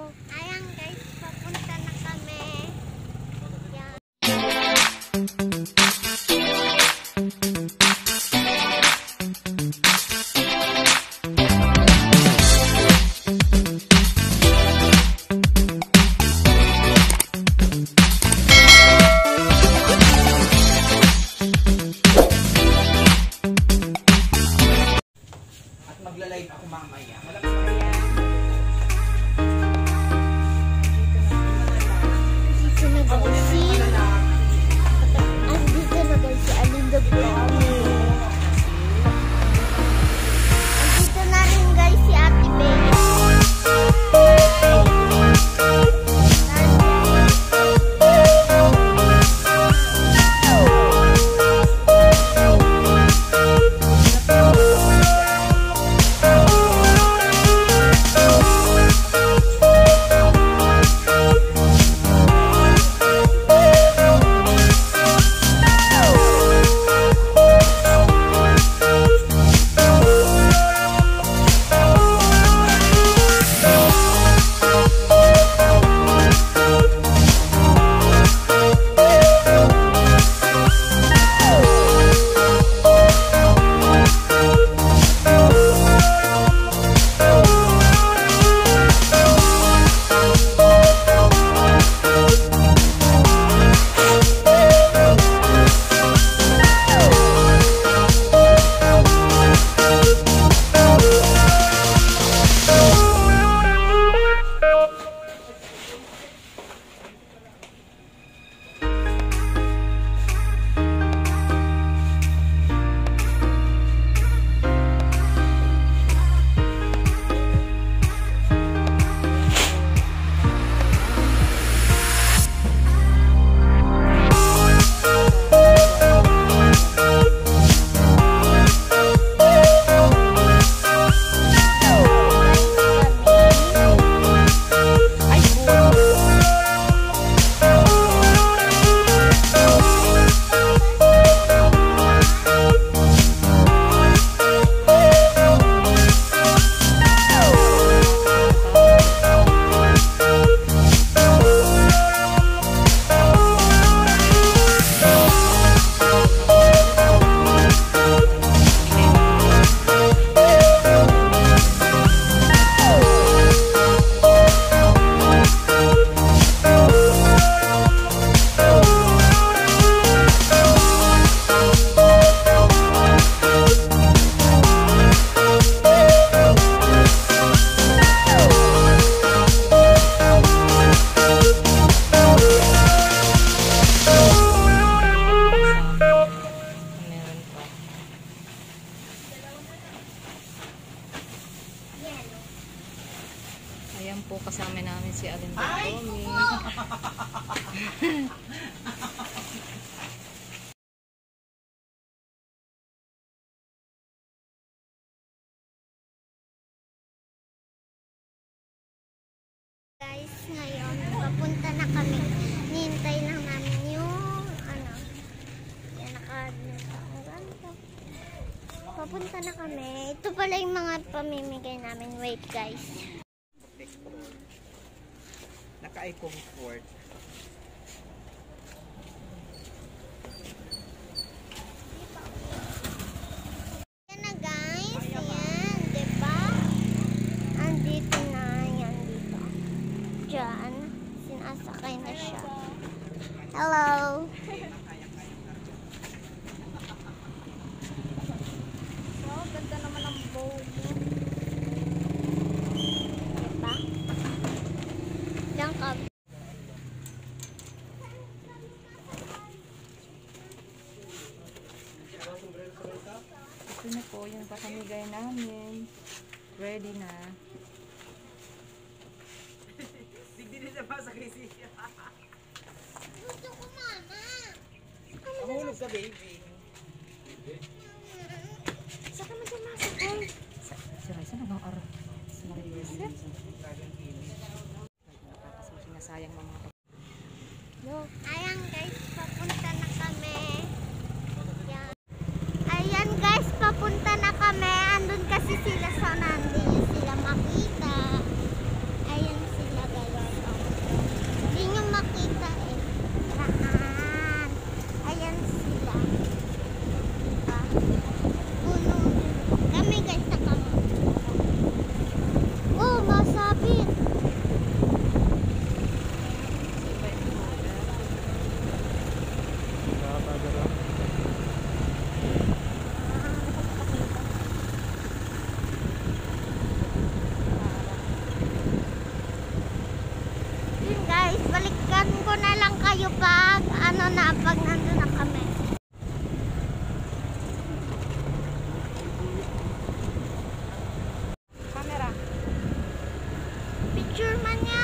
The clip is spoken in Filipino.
Ayan guys, papunta na kami. Yan. At magla-live ako mamaya. Andito na guys si Alinda Brownie. Andito na rin guys si Ate Bea. Ayan po, kasama namin si Alinda Brownie. Guys, ngayon, papunta na kami. Nihintay lang namin yung, yan papunta na kami. Ito pala yung mga pamimigay namin. Wait guys. Naka-i-comfort. Yan na guys. Ayan, diba? Andito na. Yan dito. Diyan. Sinasakay na siya. Hello. Wow, ganda naman ang bow mo. Diba? Diyan ka. Ito na po yung pakamigay namin. Ready na. Hindi na siya masakay siya. Gusto ko, mama. Mahulog ka, baby. Saka mo dyan masakay. Si Raisa na bang araw? Si Marius. Sinasayang mga Ayan guys, papunta na kami. Ayan guys, papunta na kami. Andun kasi sila sa nandun sila makita. Ayan sila guys. muna pag nandun na kami. Camera. Picture man yan.